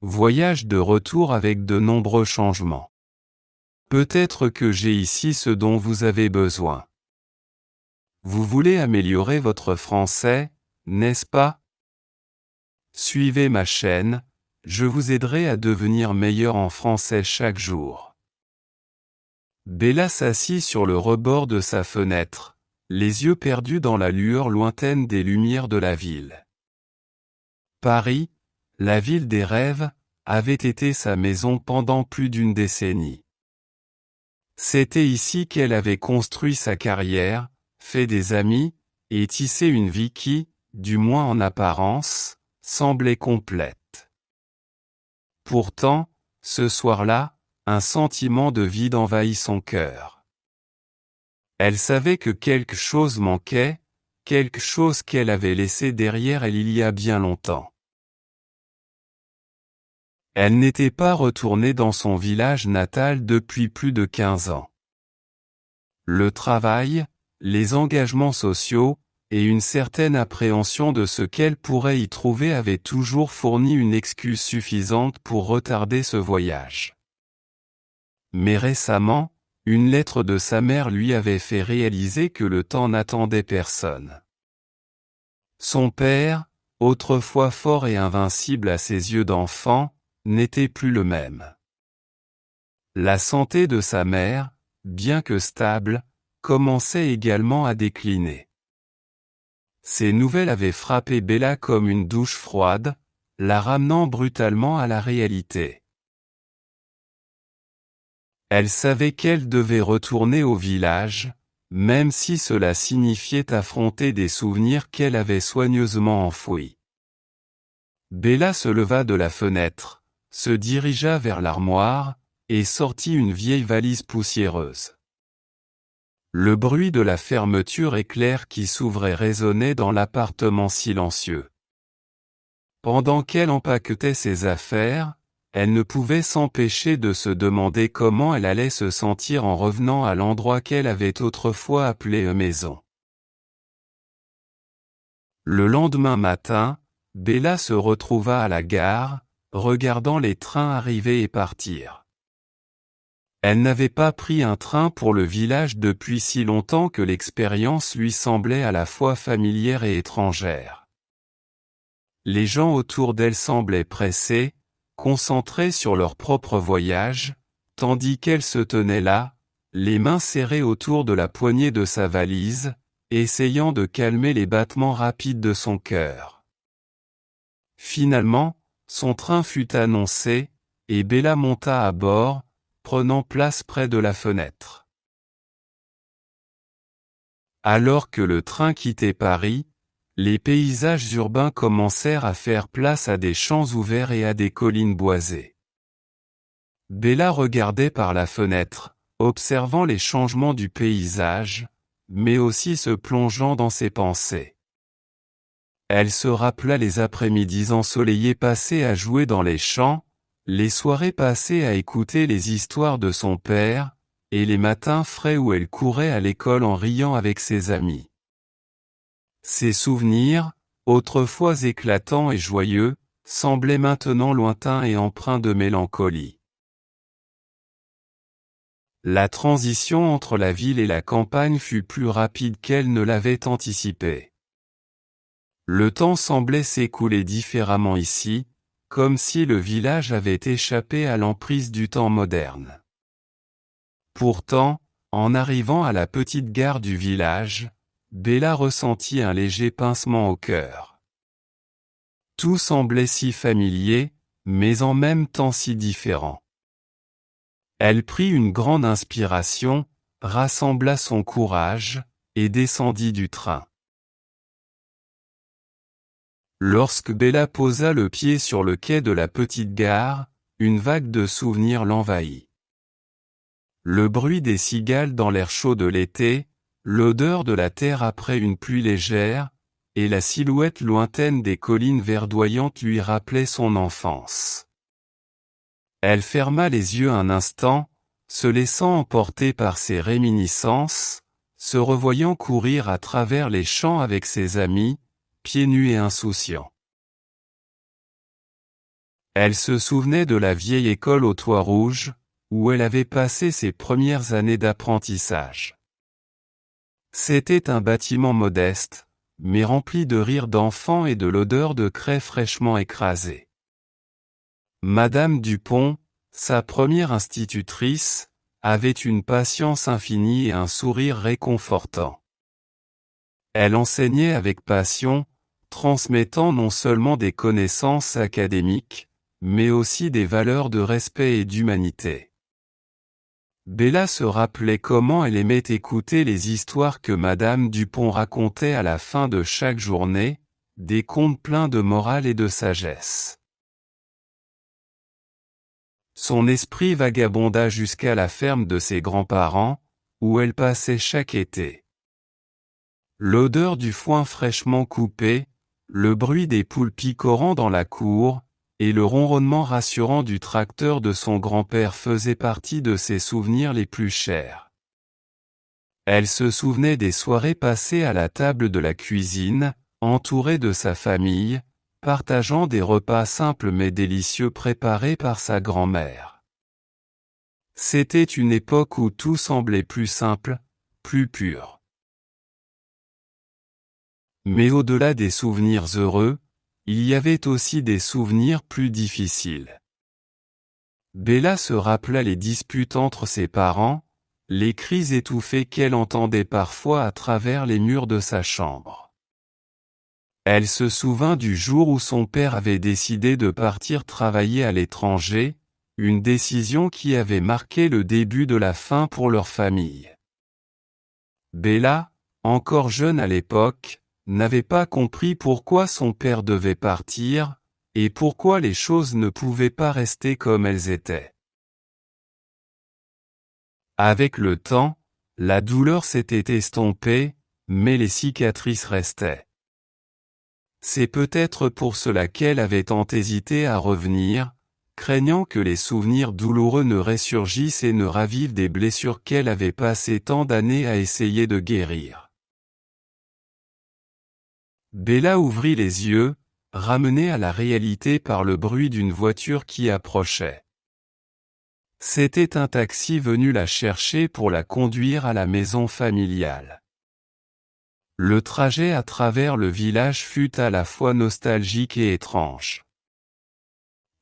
Voyage de retour avec de nombreux changements. Peut-être que j'ai ici ce dont vous avez besoin. Vous voulez améliorer votre français, n'est-ce pas? Suivez ma chaîne, je vous aiderai à devenir meilleur en français chaque jour. Bella s'assit sur le rebord de sa fenêtre, les yeux perdus dans la lueur lointaine des lumières de la ville. Paris, la ville des rêves, avait été sa maison pendant plus d'une décennie. C'était ici qu'elle avait construit sa carrière, fait des amis, et tissé une vie qui, du moins en apparence, semblait complète. Pourtant, ce soir-là, un sentiment de vide envahit son cœur. Elle savait que quelque chose manquait, quelque chose qu'elle avait laissé derrière elle il y a bien longtemps. Elle n'était pas retournée dans son village natal depuis plus de 15 ans. Le travail, les engagements sociaux, et une certaine appréhension de ce qu'elle pourrait y trouver avaient toujours fourni une excuse suffisante pour retarder ce voyage. Mais récemment, une lettre de sa mère lui avait fait réaliser que le temps n'attendait personne. Son père, autrefois fort et invincible à ses yeux d'enfant, n'était plus le même. La santé de sa mère, bien que stable, commençait également à décliner. Ces nouvelles avaient frappé Bella comme une douche froide, la ramenant brutalement à la réalité. Elle savait qu'elle devait retourner au village, même si cela signifiait affronter des souvenirs qu'elle avait soigneusement enfouis. Bella se leva de la fenêtre, se dirigea vers l'armoire, et sortit une vieille valise poussiéreuse. Le bruit de la fermeture éclair qui s'ouvrait résonnait dans l'appartement silencieux. Pendant qu'elle empaquetait ses affaires, elle ne pouvait s'empêcher de se demander comment elle allait se sentir en revenant à l'endroit qu'elle avait autrefois appelé maison. Le lendemain matin, Bella se retrouva à la gare, regardant les trains arriver et partir. Elle n'avait pas pris un train pour le village depuis si longtemps que l'expérience lui semblait à la fois familière et étrangère. Les gens autour d'elle semblaient pressés, concentrés sur leur propre voyage, tandis qu'elle se tenait là, les mains serrées autour de la poignée de sa valise, essayant de calmer les battements rapides de son cœur. Finalement, son train fut annoncé, et Bella monta à bord, prenant place près de la fenêtre. Alors que le train quittait Paris, les paysages urbains commencèrent à faire place à des champs ouverts et à des collines boisées. Bella regardait par la fenêtre, observant les changements du paysage, mais aussi se plongeant dans ses pensées. Elle se rappela les après-midi ensoleillés passés à jouer dans les champs, les soirées passées à écouter les histoires de son père, et les matins frais où elle courait à l'école en riant avec ses amis. Ces souvenirs, autrefois éclatants et joyeux, semblaient maintenant lointains et empreints de mélancolie. La transition entre la ville et la campagne fut plus rapide qu'elle ne l'avait anticipé. Le temps semblait s'écouler différemment ici, comme si le village avait échappé à l'emprise du temps moderne. Pourtant, en arrivant à la petite gare du village, Bella ressentit un léger pincement au cœur. Tout semblait si familier, mais en même temps si différent. Elle prit une grande inspiration, rassembla son courage, et descendit du train. Lorsque Bella posa le pied sur le quai de la petite gare, une vague de souvenirs l'envahit. Le bruit des cigales dans l'air chaud de l'été, l'odeur de la terre après une pluie légère, et la silhouette lointaine des collines verdoyantes lui rappelaient son enfance. Elle ferma les yeux un instant, se laissant emporter par ses réminiscences, se revoyant courir à travers les champs avec ses amis, pieds nus et insouciants. Elle se souvenait de la vieille école au toit rouge, où elle avait passé ses premières années d'apprentissage. C'était un bâtiment modeste, mais rempli de rires d'enfants et de l'odeur de craie fraîchement écrasée. Madame Dupont, sa première institutrice, avait une patience infinie et un sourire réconfortant. Elle enseignait avec passion, transmettant non seulement des connaissances académiques, mais aussi des valeurs de respect et d'humanité. Bella se rappelait comment elle aimait écouter les histoires que Madame Dupont racontait à la fin de chaque journée, des contes pleins de morale et de sagesse. Son esprit vagabonda jusqu'à la ferme de ses grands-parents, où elle passait chaque été. L'odeur du foin fraîchement coupé, le bruit des poules picorant dans la cour, et le ronronnement rassurant du tracteur de son grand-père faisaient partie de ses souvenirs les plus chers. Elle se souvenait des soirées passées à la table de la cuisine, entourée de sa famille, partageant des repas simples mais délicieux préparés par sa grand-mère. C'était une époque où tout semblait plus simple, plus pur. Mais au-delà des souvenirs heureux, il y avait aussi des souvenirs plus difficiles. Bella se rappela les disputes entre ses parents, les cris étouffés qu'elle entendait parfois à travers les murs de sa chambre. Elle se souvint du jour où son père avait décidé de partir travailler à l'étranger, une décision qui avait marqué le début de la fin pour leur famille. Bella, encore jeune à l'époque, n'avait pas compris pourquoi son père devait partir, et pourquoi les choses ne pouvaient pas rester comme elles étaient. Avec le temps, la douleur s'était estompée, mais les cicatrices restaient. C'est peut-être pour cela qu'elle avait tant hésité à revenir, craignant que les souvenirs douloureux ne ressurgissent et ne ravivent des blessures qu'elle avait passé tant d'années à essayer de guérir. Bella ouvrit les yeux, ramenée à la réalité par le bruit d'une voiture qui approchait. C'était un taxi venu la chercher pour la conduire à la maison familiale. Le trajet à travers le village fut à la fois nostalgique et étrange.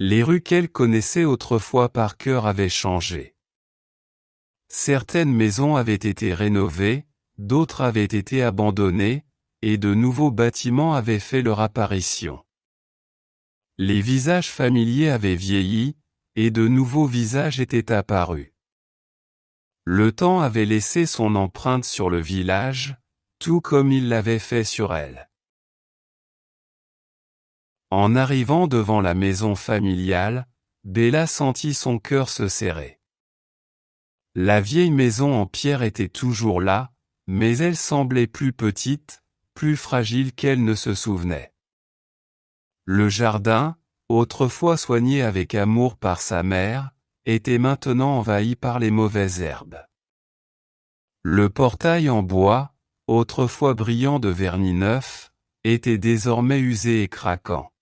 Les rues qu'elle connaissait autrefois par cœur avaient changé. Certaines maisons avaient été rénovées, d'autres avaient été abandonnées, et de nouveaux bâtiments avaient fait leur apparition. Les visages familiers avaient vieilli, et de nouveaux visages étaient apparus. Le temps avait laissé son empreinte sur le village, tout comme il l'avait fait sur elle. En arrivant devant la maison familiale, Bella sentit son cœur se serrer. La vieille maison en pierre était toujours là, mais elle semblait plus petite, plus fragile qu'elle ne se souvenait. Le jardin, autrefois soigné avec amour par sa mère, était maintenant envahi par les mauvaises herbes. Le portail en bois, autrefois brillant de vernis neuf, était désormais usé et craquant.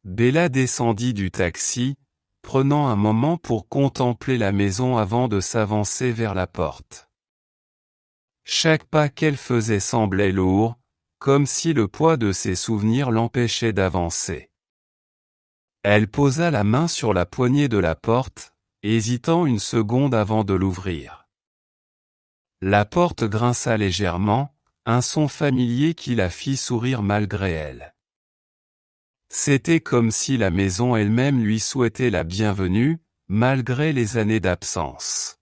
Bella descendit du taxi, prenant un moment pour contempler la maison avant de s'avancer vers la porte. Chaque pas qu'elle faisait semblait lourd, comme si le poids de ses souvenirs l'empêchait d'avancer. Elle posa la main sur la poignée de la porte, hésitant une seconde avant de l'ouvrir. La porte grinça légèrement, un son familier qui la fit sourire malgré elle. C'était comme si la maison elle-même lui souhaitait la bienvenue, malgré les années d'absence.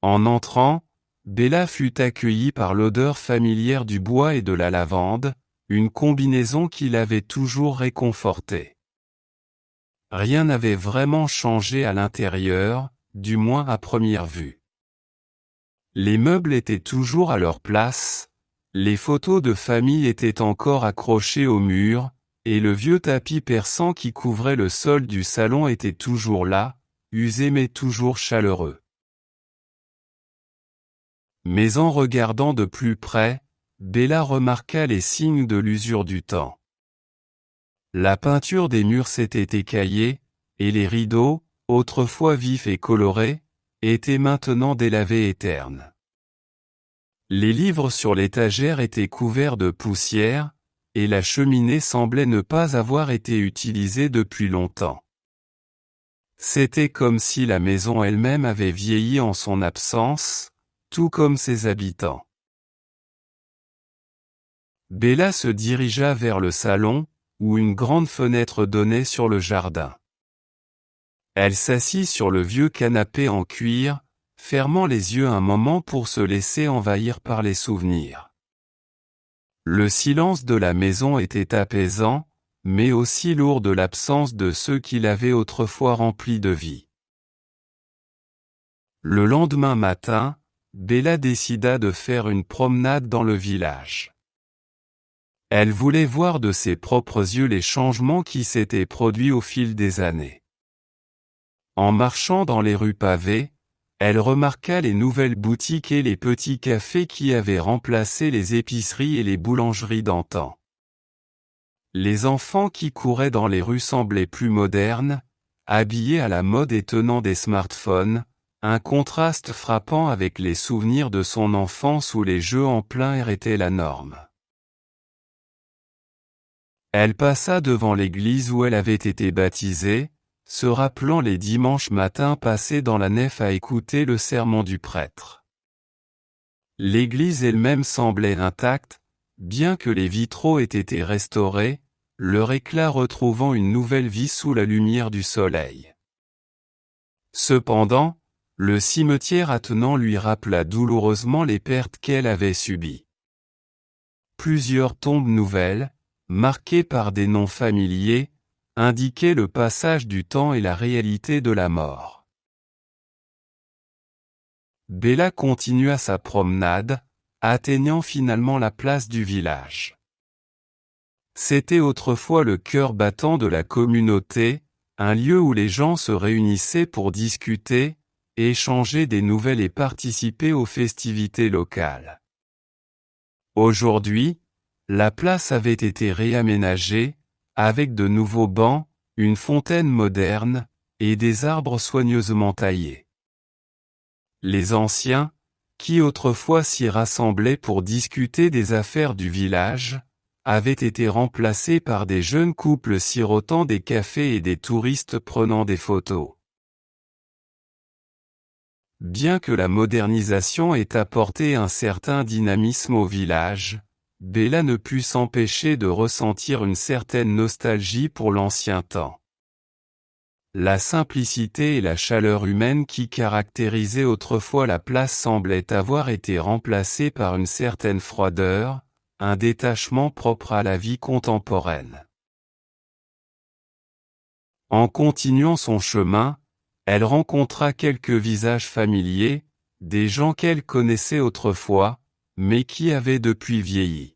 En entrant, Bella fut accueillie par l'odeur familière du bois et de la lavande, une combinaison qui l'avait toujours réconfortée. Rien n'avait vraiment changé à l'intérieur, du moins à première vue. Les meubles étaient toujours à leur place, les photos de famille étaient encore accrochées au mur, et le vieux tapis persan qui couvrait le sol du salon était toujours là, usé mais toujours chaleureux. Mais en regardant de plus près, Bella remarqua les signes de l'usure du temps. La peinture des murs s'était écaillée, et les rideaux, autrefois vifs et colorés, étaient maintenant délavés et ternes. Les livres sur l'étagère étaient couverts de poussière, et la cheminée semblait ne pas avoir été utilisée depuis longtemps. C'était comme si la maison elle-même avait vieilli en son absence, tout comme ses habitants. Bella se dirigea vers le salon, où une grande fenêtre donnait sur le jardin. Elle s'assit sur le vieux canapé en cuir, fermant les yeux un moment pour se laisser envahir par les souvenirs. Le silence de la maison était apaisant, mais aussi lourd de l'absence de ceux qui l'avaient autrefois rempli de vie. Le lendemain matin, Bella décida de faire une promenade dans le village. Elle voulait voir de ses propres yeux les changements qui s'étaient produits au fil des années. En marchant dans les rues pavées, elle remarqua les nouvelles boutiques et les petits cafés qui avaient remplacé les épiceries et les boulangeries d'antan. Les enfants qui couraient dans les rues semblaient plus modernes, habillés à la mode et tenant des smartphones, un contraste frappant avec les souvenirs de son enfance où les jeux en plein air étaient la norme. Elle passa devant l'église où elle avait été baptisée, se rappelant les dimanches matins passés dans la nef à écouter le sermon du prêtre. L'église elle-même semblait intacte, bien que les vitraux aient été restaurés, leur éclat retrouvant une nouvelle vie sous la lumière du soleil. Cependant, le cimetière attenant lui rappela douloureusement les pertes qu'elle avait subies. Plusieurs tombes nouvelles, marquées par des noms familiers, indiquaient le passage du temps et la réalité de la mort. Bella continua sa promenade, atteignant finalement la place du village. C'était autrefois le cœur battant de la communauté, un lieu où les gens se réunissaient pour discuter, échanger des nouvelles et participer aux festivités locales. Aujourd'hui, la place avait été réaménagée, avec de nouveaux bancs, une fontaine moderne, et des arbres soigneusement taillés. Les anciens, qui autrefois s'y rassemblaient pour discuter des affaires du village, avaient été remplacés par des jeunes couples sirotant des cafés et des touristes prenant des photos. Bien que la modernisation ait apporté un certain dynamisme au village, Bella ne put s'empêcher de ressentir une certaine nostalgie pour l'ancien temps. La simplicité et la chaleur humaine qui caractérisaient autrefois la place semblaient avoir été remplacées par une certaine froideur, un détachement propre à la vie contemporaine. En continuant son chemin, elle rencontra quelques visages familiers, des gens qu'elle connaissait autrefois, mais qui avaient depuis vieilli.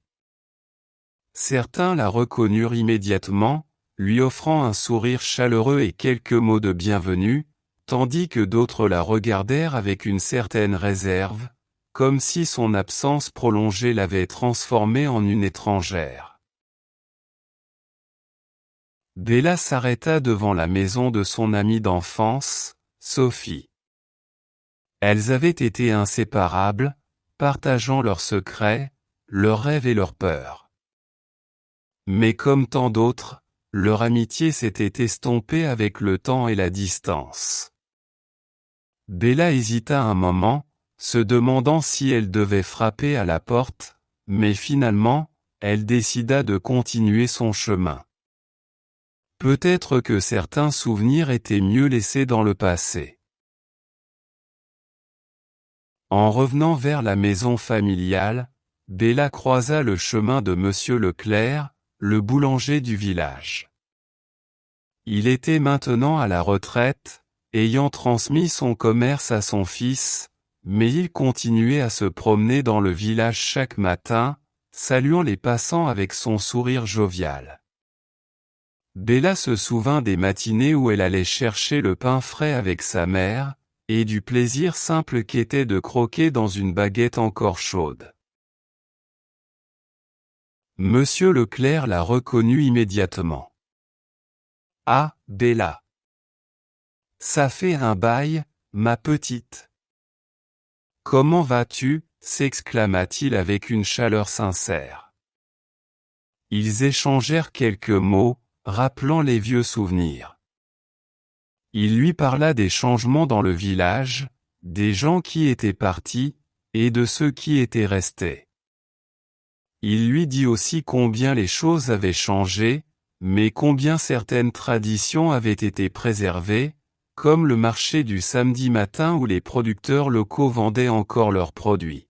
Certains la reconnurent immédiatement, lui offrant un sourire chaleureux et quelques mots de bienvenue, tandis que d'autres la regardèrent avec une certaine réserve, comme si son absence prolongée l'avait transformée en une étrangère. Bella s'arrêta devant la maison de son amie d'enfance, Sophie. Elles avaient été inséparables, partageant leurs secrets, leurs rêves et leurs peurs. Mais comme tant d'autres, leur amitié s'était estompée avec le temps et la distance. Bella hésita un moment, se demandant si elle devait frapper à la porte, mais finalement, elle décida de continuer son chemin. Peut-être que certains souvenirs étaient mieux laissés dans le passé. En revenant vers la maison familiale, Bella croisa le chemin de Monsieur Leclerc, le boulanger du village. Il était maintenant à la retraite, ayant transmis son commerce à son fils, mais il continuait à se promener dans le village chaque matin, saluant les passants avec son sourire jovial. Bella se souvint des matinées où elle allait chercher le pain frais avec sa mère, et du plaisir simple qu'était de croquer dans une baguette encore chaude. Monsieur Leclerc la reconnut immédiatement. Ah, Bella. Ça fait un bail, ma petite. Comment vas-tu? S'exclama-t-il avec une chaleur sincère. Ils échangèrent quelques mots, rappelant les vieux souvenirs. Il lui parla des changements dans le village, des gens qui étaient partis, et de ceux qui étaient restés. Il lui dit aussi combien les choses avaient changé, mais combien certaines traditions avaient été préservées, comme le marché du samedi matin où les producteurs locaux vendaient encore leurs produits.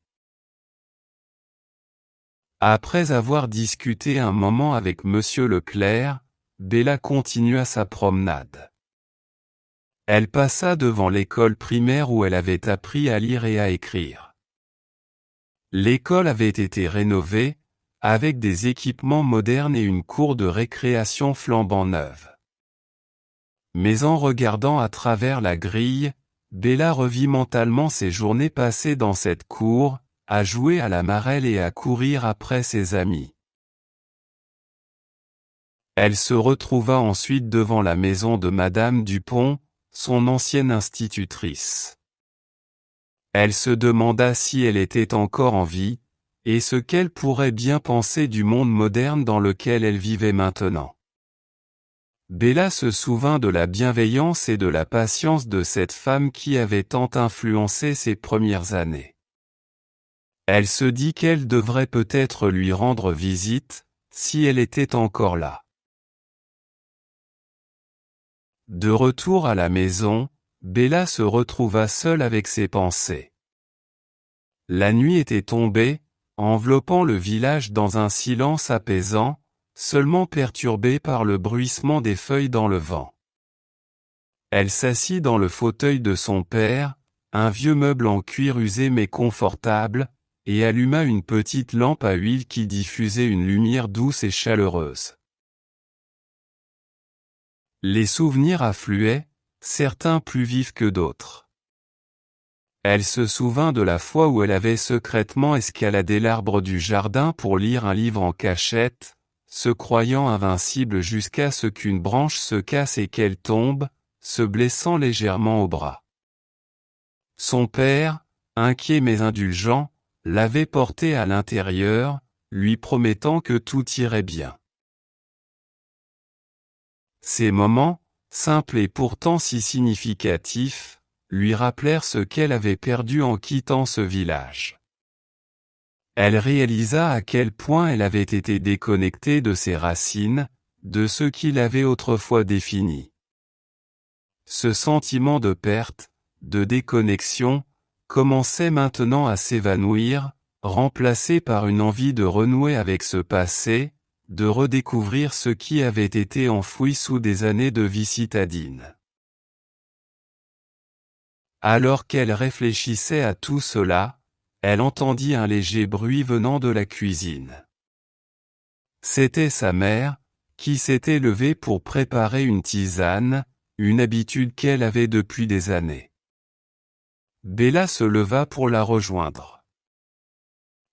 Après avoir discuté un moment avec Monsieur Leclerc, Bella continua sa promenade. Elle passa devant l'école primaire où elle avait appris à lire et à écrire. L'école avait été rénovée, avec des équipements modernes et une cour de récréation flambant neuve. Mais en regardant à travers la grille, Bella revit mentalement ses journées passées dans cette cour, à jouer à la marelle et à courir après ses amis. Elle se retrouva ensuite devant la maison de Madame Dupont, son ancienne institutrice. Elle se demanda si elle était encore en vie, et ce qu'elle pourrait bien penser du monde moderne dans lequel elle vivait maintenant. Bella se souvint de la bienveillance et de la patience de cette femme qui avait tant influencé ses premières années. Elle se dit qu'elle devrait peut-être lui rendre visite, si elle était encore là. De retour à la maison, Bella se retrouva seule avec ses pensées. La nuit était tombée, enveloppant le village dans un silence apaisant, seulement perturbé par le bruissement des feuilles dans le vent. Elle s'assit dans le fauteuil de son père, un vieux meuble en cuir usé mais confortable, et alluma une petite lampe à huile qui diffusait une lumière douce et chaleureuse. Les souvenirs affluaient, certains plus vifs que d'autres. Elle se souvint de la fois où elle avait secrètement escaladé l'arbre du jardin pour lire un livre en cachette, se croyant invincible jusqu'à ce qu'une branche se casse et qu'elle tombe, se blessant légèrement au bras. Son père, inquiet mais indulgent, l'avait portée à l'intérieur, lui promettant que tout irait bien. Ces moments, simples et pourtant si significatifs, lui rappelèrent ce qu'elle avait perdu en quittant ce village. Elle réalisa à quel point elle avait été déconnectée de ses racines, de ce qui l'avait autrefois définie. Ce sentiment de perte, de déconnexion, commençait maintenant à s'évanouir, remplacé par une envie de renouer avec ce passé, de redécouvrir ce qui avait été enfoui sous des années de vie citadine. Alors qu'elle réfléchissait à tout cela, elle entendit un léger bruit venant de la cuisine. C'était sa mère, qui s'était levée pour préparer une tisane, une habitude qu'elle avait depuis des années. Bella se leva pour la rejoindre.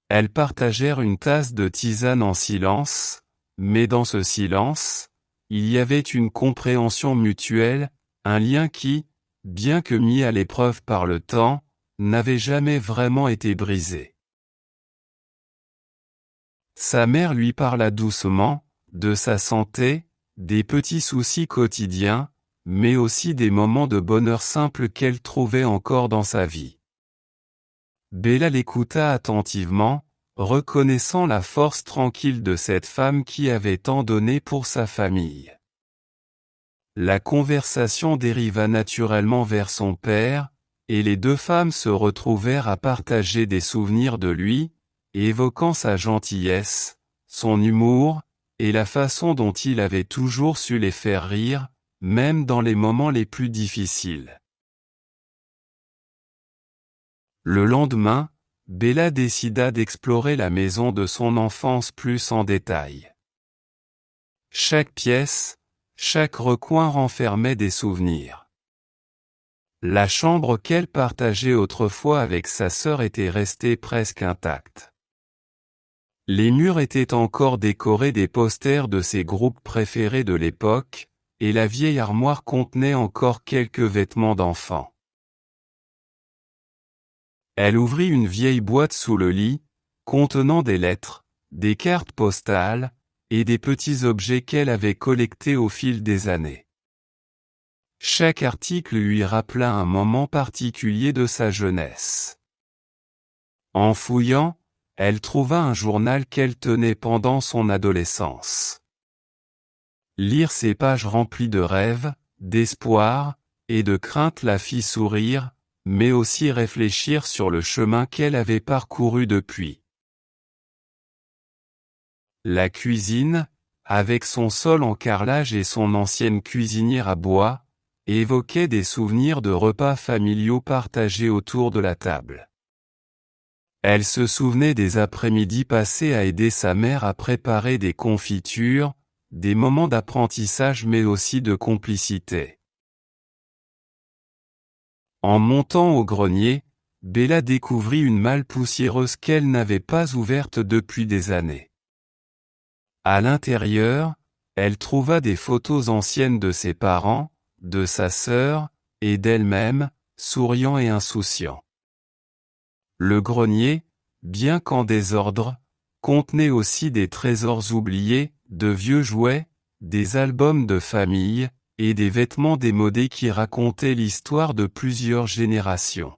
Elles partagèrent une tasse de tisane en silence, mais dans ce silence, il y avait une compréhension mutuelle, un lien qui, bien que mis à l'épreuve par le temps, n'avait jamais vraiment été brisé. Sa mère lui parla doucement, de sa santé, des petits soucis quotidiens, mais aussi des moments de bonheur simple qu'elle trouvait encore dans sa vie. Bella l'écouta attentivement, reconnaissant la force tranquille de cette femme qui avait tant donné pour sa famille. La conversation dériva naturellement vers son père, et les deux femmes se retrouvèrent à partager des souvenirs de lui, évoquant sa gentillesse, son humour, et la façon dont il avait toujours su les faire rire, même dans les moments les plus difficiles. Le lendemain, Bella décida d'explorer la maison de son enfance plus en détail. Chaque pièce, chaque recoin renfermait des souvenirs. La chambre qu'elle partageait autrefois avec sa sœur était restée presque intacte. Les murs étaient encore décorés des posters de ses groupes préférés de l'époque, et la vieille armoire contenait encore quelques vêtements d'enfant. Elle ouvrit une vieille boîte sous le lit, contenant des lettres, des cartes postales, et des petits objets qu'elle avait collectés au fil des années. Chaque article lui rappela un moment particulier de sa jeunesse. En fouillant, elle trouva un journal qu'elle tenait pendant son adolescence. Lire ces pages remplies de rêves, d'espoir, et de crainte la fit sourire, mais aussi réfléchir sur le chemin qu'elle avait parcouru depuis. La cuisine, avec son sol en carrelage et son ancienne cuisinière à bois, évoquait des souvenirs de repas familiaux partagés autour de la table. Elle se souvenait des après-midi passés à aider sa mère à préparer des confitures, des moments d'apprentissage mais aussi de complicité. En montant au grenier, Bella découvrit une malle poussiéreuse qu'elle n'avait pas ouverte depuis des années. À l'intérieur, elle trouva des photos anciennes de ses parents, de sa sœur, et d'elle-même, souriant et insouciant. Le grenier, bien qu'en désordre, contenait aussi des trésors oubliés, de vieux jouets, des albums de famille, et des vêtements démodés qui racontaient l'histoire de plusieurs générations.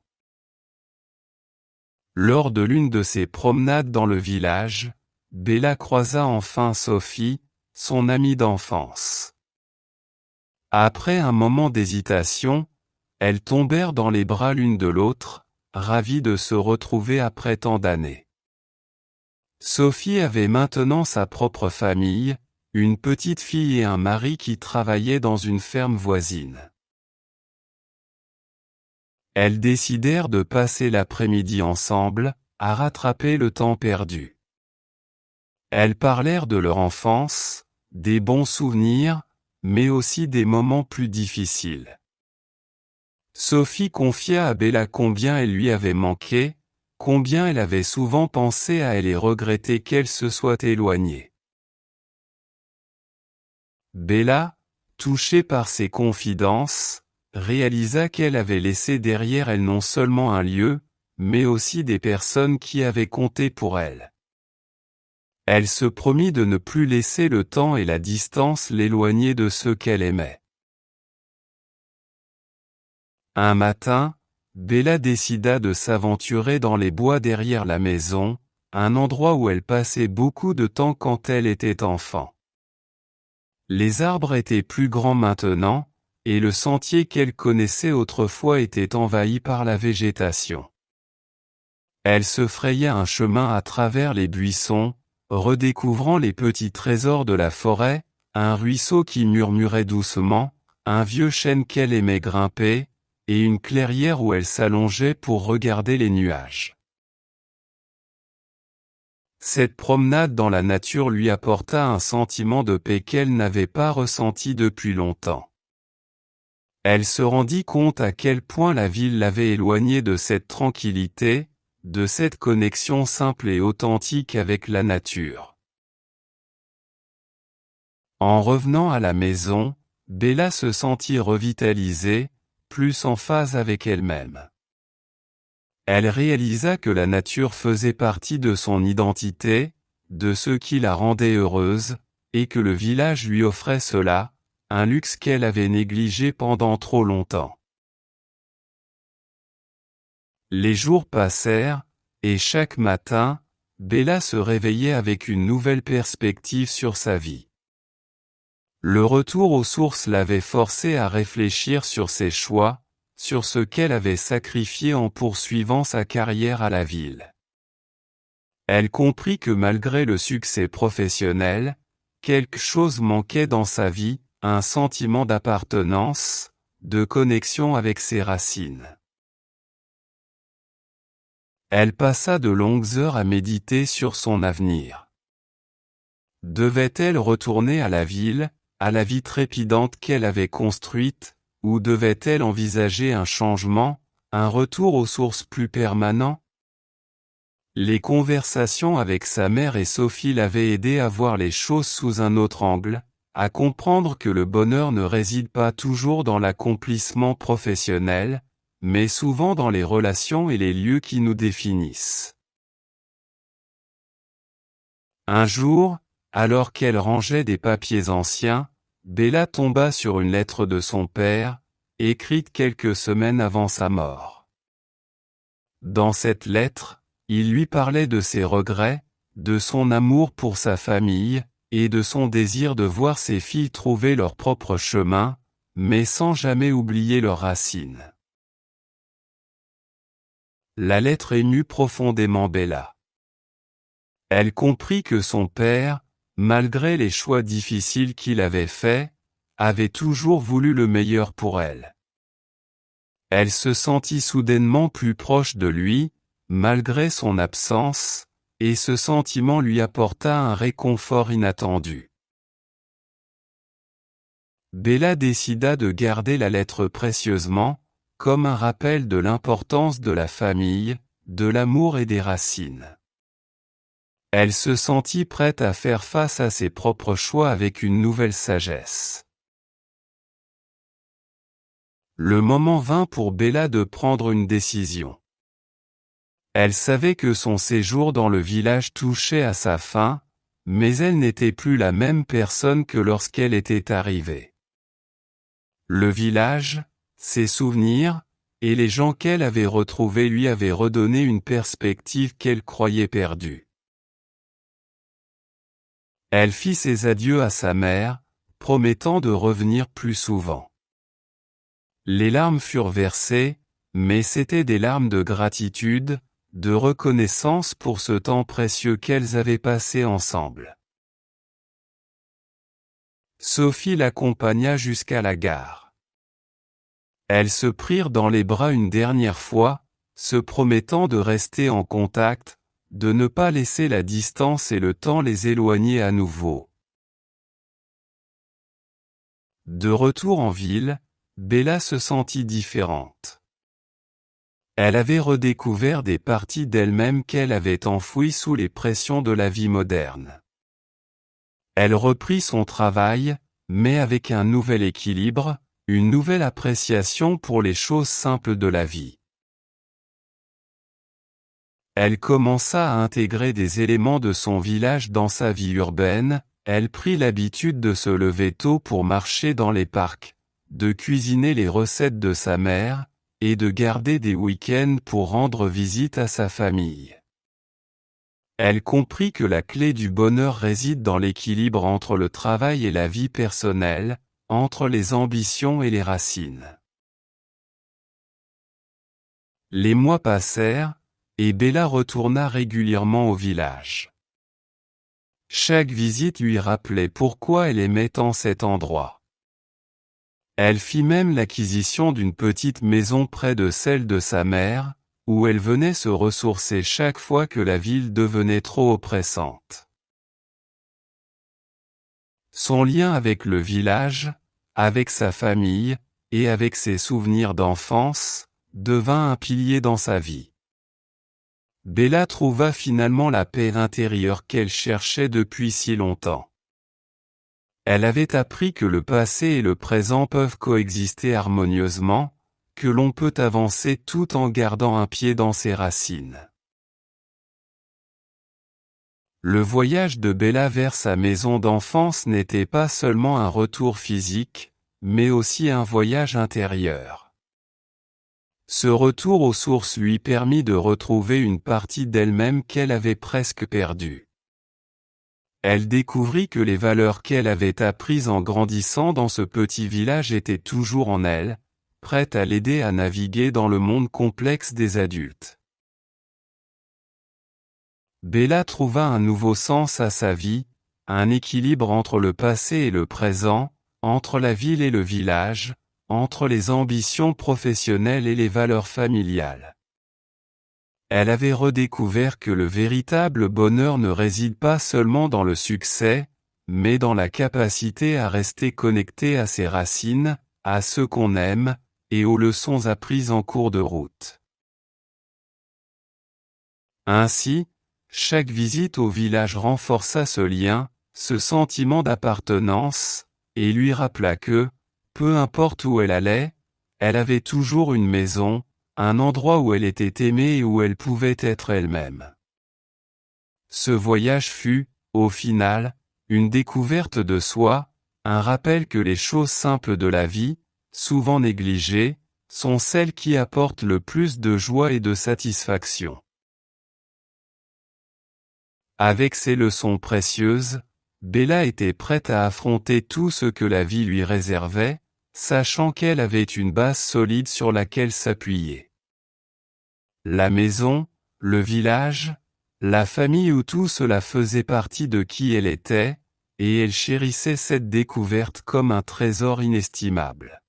Lors de l'une de ses promenades dans le village, Bella croisa enfin Sophie, son amie d'enfance. Après un moment d'hésitation, elles tombèrent dans les bras l'une de l'autre, ravies de se retrouver après tant d'années. Sophie avait maintenant sa propre famille, une petite fille et un mari qui travaillaient dans une ferme voisine. Elles décidèrent de passer l'après-midi ensemble, à rattraper le temps perdu. Elles parlèrent de leur enfance, des bons souvenirs, mais aussi des moments plus difficiles. Sophie confia à Bella combien elle lui avait manqué, combien elle avait souvent pensé à elle et regretté qu'elle se soit éloignée. Bella, touchée par ses confidences, réalisa qu'elle avait laissé derrière elle non seulement un lieu, mais aussi des personnes qui avaient compté pour elle. Elle se promit de ne plus laisser le temps et la distance l'éloigner de ceux qu'elle aimait. Un matin, Bella décida de s'aventurer dans les bois derrière la maison, un endroit où elle passait beaucoup de temps quand elle était enfant. Les arbres étaient plus grands maintenant, et le sentier qu'elle connaissait autrefois était envahi par la végétation. Elle se fraya un chemin à travers les buissons, redécouvrant les petits trésors de la forêt, un ruisseau qui murmurait doucement, un vieux chêne qu'elle aimait grimper, et une clairière où elle s'allongeait pour regarder les nuages. Cette promenade dans la nature lui apporta un sentiment de paix qu'elle n'avait pas ressenti depuis longtemps. Elle se rendit compte à quel point la ville l'avait éloignée de cette tranquillité, de cette connexion simple et authentique avec la nature. En revenant à la maison, Bella se sentit revitalisée, plus en phase avec elle-même. Elle réalisa que la nature faisait partie de son identité, de ce qui la rendait heureuse, et que le village lui offrait cela, un luxe qu'elle avait négligé pendant trop longtemps. Les jours passèrent, et chaque matin, Bella se réveillait avec une nouvelle perspective sur sa vie. Le retour aux sources l'avait forcée à réfléchir sur ses choix, sur ce qu'elle avait sacrifié en poursuivant sa carrière à la ville. Elle comprit que malgré le succès professionnel, quelque chose manquait dans sa vie, un sentiment d'appartenance, de connexion avec ses racines. Elle passa de longues heures à méditer sur son avenir. Devait-elle retourner à la ville, à la vie trépidante qu'elle avait construite, ou devait-elle envisager un changement, un retour aux sources plus permanent? Les conversations avec sa mère et Sophie l'avaient aidé à voir les choses sous un autre angle, à comprendre que le bonheur ne réside pas toujours dans l'accomplissement professionnel, mais souvent dans les relations et les lieux qui nous définissent. Un jour, alors qu'elle rangeait des papiers anciens, Bella tomba sur une lettre de son père, écrite quelques semaines avant sa mort. Dans cette lettre, il lui parlait de ses regrets, de son amour pour sa famille, et de son désir de voir ses filles trouver leur propre chemin, mais sans jamais oublier leurs racines. La lettre émut profondément Bella. Elle comprit que son père, malgré les choix difficiles qu'il avait faits, avait toujours voulu le meilleur pour elle. Elle se sentit soudainement plus proche de lui, malgré son absence, et ce sentiment lui apporta un réconfort inattendu. Bella décida de garder la lettre précieusement, comme un rappel de l'importance de la famille, de l'amour et des racines. Elle se sentit prête à faire face à ses propres choix avec une nouvelle sagesse. Le moment vint pour Bella de prendre une décision. Elle savait que son séjour dans le village touchait à sa fin, mais elle n'était plus la même personne que lorsqu'elle était arrivée. Le village, ses souvenirs, et les gens qu'elle avait retrouvés lui avaient redonné une perspective qu'elle croyait perdue. Elle fit ses adieux à sa mère, promettant de revenir plus souvent. Les larmes furent versées, mais c'étaient des larmes de gratitude, de reconnaissance pour ce temps précieux qu'elles avaient passé ensemble. Sophie l'accompagna jusqu'à la gare. Elles se prirent dans les bras une dernière fois, se promettant de rester en contact, de ne pas laisser la distance et le temps les éloigner à nouveau. De retour en ville, Bella se sentit différente. Elle avait redécouvert des parties d'elle-même qu'elle avait enfouies sous les pressions de la vie moderne. Elle reprit son travail, mais avec un nouvel équilibre, une nouvelle appréciation pour les choses simples de la vie. Elle commença à intégrer des éléments de son village dans sa vie urbaine, elle prit l'habitude de se lever tôt pour marcher dans les parcs, de cuisiner les recettes de sa mère, et de garder des week-ends pour rendre visite à sa famille. Elle comprit que la clé du bonheur réside dans l'équilibre entre le travail et la vie personnelle, entre les ambitions et les racines. Les mois passèrent, et Bella retourna régulièrement au village. Chaque visite lui rappelait pourquoi elle aimait tant cet endroit. Elle fit même l'acquisition d'une petite maison près de celle de sa mère, où elle venait se ressourcer chaque fois que la ville devenait trop oppressante. Son lien avec le village, avec sa famille, et avec ses souvenirs d'enfance, devint un pilier dans sa vie. Bella trouva finalement la paix intérieure qu'elle cherchait depuis si longtemps. Elle avait appris que le passé et le présent peuvent coexister harmonieusement, que l'on peut avancer tout en gardant un pied dans ses racines. Le voyage de Bella vers sa maison d'enfance n'était pas seulement un retour physique, mais aussi un voyage intérieur. Ce retour aux sources lui permit de retrouver une partie d'elle-même qu'elle avait presque perdue. Elle découvrit que les valeurs qu'elle avait apprises en grandissant dans ce petit village étaient toujours en elle, prêtes à l'aider à naviguer dans le monde complexe des adultes. Bella trouva un nouveau sens à sa vie, un équilibre entre le passé et le présent, entre la ville et le village, entre les ambitions professionnelles et les valeurs familiales. Elle avait redécouvert que le véritable bonheur ne réside pas seulement dans le succès, mais dans la capacité à rester connecté à ses racines, à ceux qu'on aime, et aux leçons apprises en cours de route. Ainsi, chaque visite au village renforça ce lien, ce sentiment d'appartenance, et lui rappela que, peu importe où elle allait, elle avait toujours une maison, un endroit où elle était aimée et où elle pouvait être elle-même. Ce voyage fut, au final, une découverte de soi, un rappel que les choses simples de la vie, souvent négligées, sont celles qui apportent le plus de joie et de satisfaction. Avec ces leçons précieuses, Bella était prête à affronter tout ce que la vie lui réservait, sachant qu'elle avait une base solide sur laquelle s'appuyer. La maison, le village, la famille où tout cela faisait partie de qui elle était, et elle chérissait cette découverte comme un trésor inestimable.